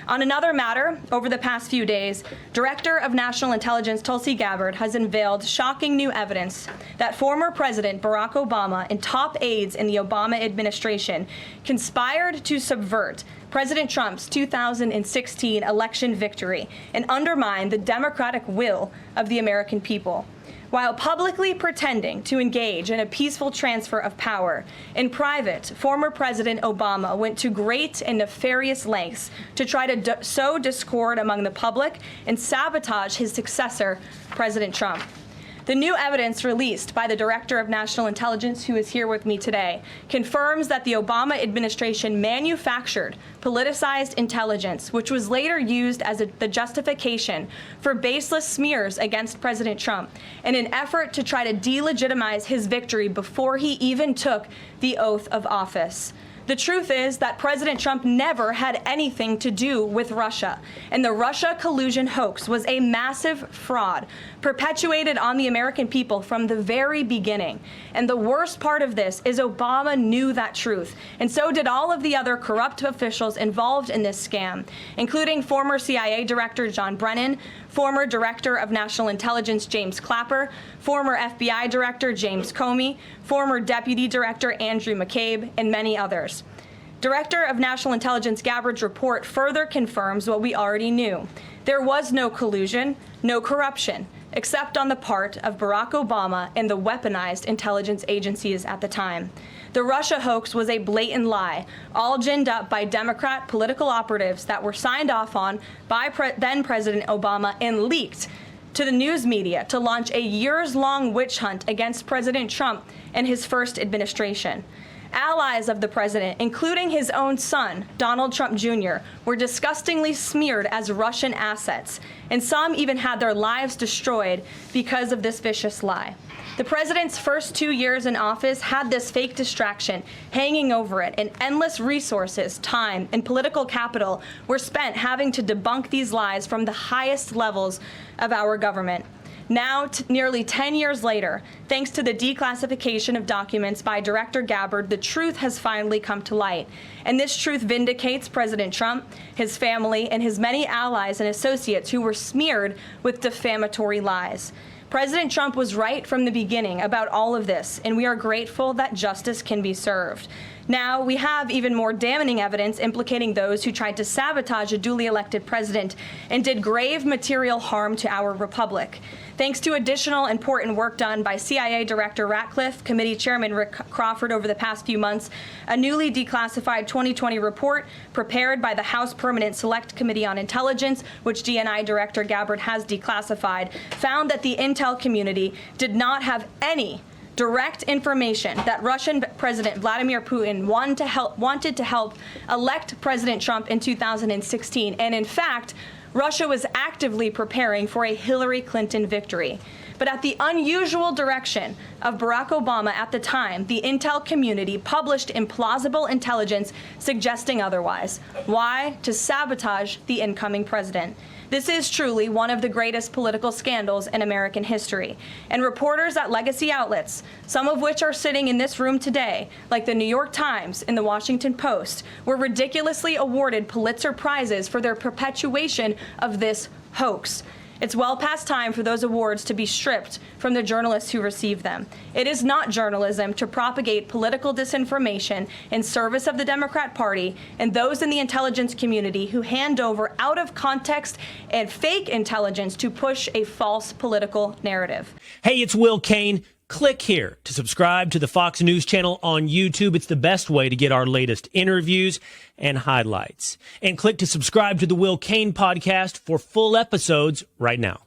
On another matter, over the past few days, Director of National Intelligence Tulsi Gabbard has unveiled shocking new evidence that former President Barack Obama and top aides in the Obama administration conspired to subvert President Trump's 2016 election victory and undermine the democratic will of the American people. While publicly pretending to engage in a peaceful transfer of power, in private, former President Obama went to great and nefarious lengths to try to sow discord among the public and sabotage his successor, President Trump. The new evidence released by the Director of National Intelligence, who is here with me today, confirms that the Obama administration manufactured politicized intelligence, which was later used as the justification for baseless smears against President Trump in an effort to try to delegitimize his victory before he even took the oath of office. The truth is that President Trump never had anything to do with Russia, and the Russia collusion hoax was a massive fraud perpetuated on the American people from the very beginning. And the worst part of this is Obama knew that truth, and so did all of the other corrupt officials involved in this scam, including former CIA Director John Brennan, former Director of National Intelligence James Clapper, former FBI Director James Comey, former Deputy Director Andrew McCabe, and many others. Director of National Intelligence Gabbard's report further confirms what we already knew. There was no collusion, no corruption, except on the part of Barack Obama and the weaponized intelligence agencies at the time. The Russia hoax was a blatant lie, all ginned up by Democrat political operatives that were signed off on by then President Obama and leaked to the news media to launch a years-long witch hunt against President Trump and his first administration. Allies of the president, including his own son, Donald Trump Jr., were disgustingly smeared as Russian assets, and some even had their lives destroyed because of this vicious lie. The president's first 2 years in office had this fake distraction hanging over it, and endless resources, time, and political capital were spent having to debunk these lies from the highest levels of our government. Now, nearly 10 years later, thanks to the declassification of documents by Director Gabbard, the truth has finally come to light. And this truth vindicates President Trump, his family, and his many allies and associates who were smeared with defamatory lies. President Trump was right from the beginning about all of this, and we are grateful that justice can be served. Now, we have even more damning evidence implicating those who tried to sabotage a duly elected president and did grave material harm to our republic. Thanks to additional important work done by CIA Director Ratcliffe, Committee Chairman Rick Crawford over the past few months, a newly declassified 2020 report prepared by the House Permanent Select Committee on Intelligence, which DNI Director Gabbard has declassified, found that the intel community did not have any direct information that Russian President Vladimir Putin wanted to help elect President Trump in 2016. And in fact, Russia was actively preparing for a Hillary Clinton victory. But at the unusual direction of Barack Obama at the time, the intel community published implausible intelligence suggesting otherwise. Why? To sabotage the incoming president. This is truly one of the greatest political scandals in American history. And reporters at legacy outlets, some of which are sitting in this room today, like the New York Times and the Washington Post, were ridiculously awarded Pulitzer Prizes for their perpetuation of this hoax. It's well past time for those awards to be stripped from the journalists who receive them. It is not journalism to propagate political disinformation in service of the Democrat Party and those in the intelligence community who hand over out of context and fake intelligence to push a false political narrative. Hey, it's Will Kane. Click here to subscribe to the Fox News channel on YouTube. It's the best way to get our latest interviews and highlights. And click to subscribe to the Will Kane podcast for full episodes right now.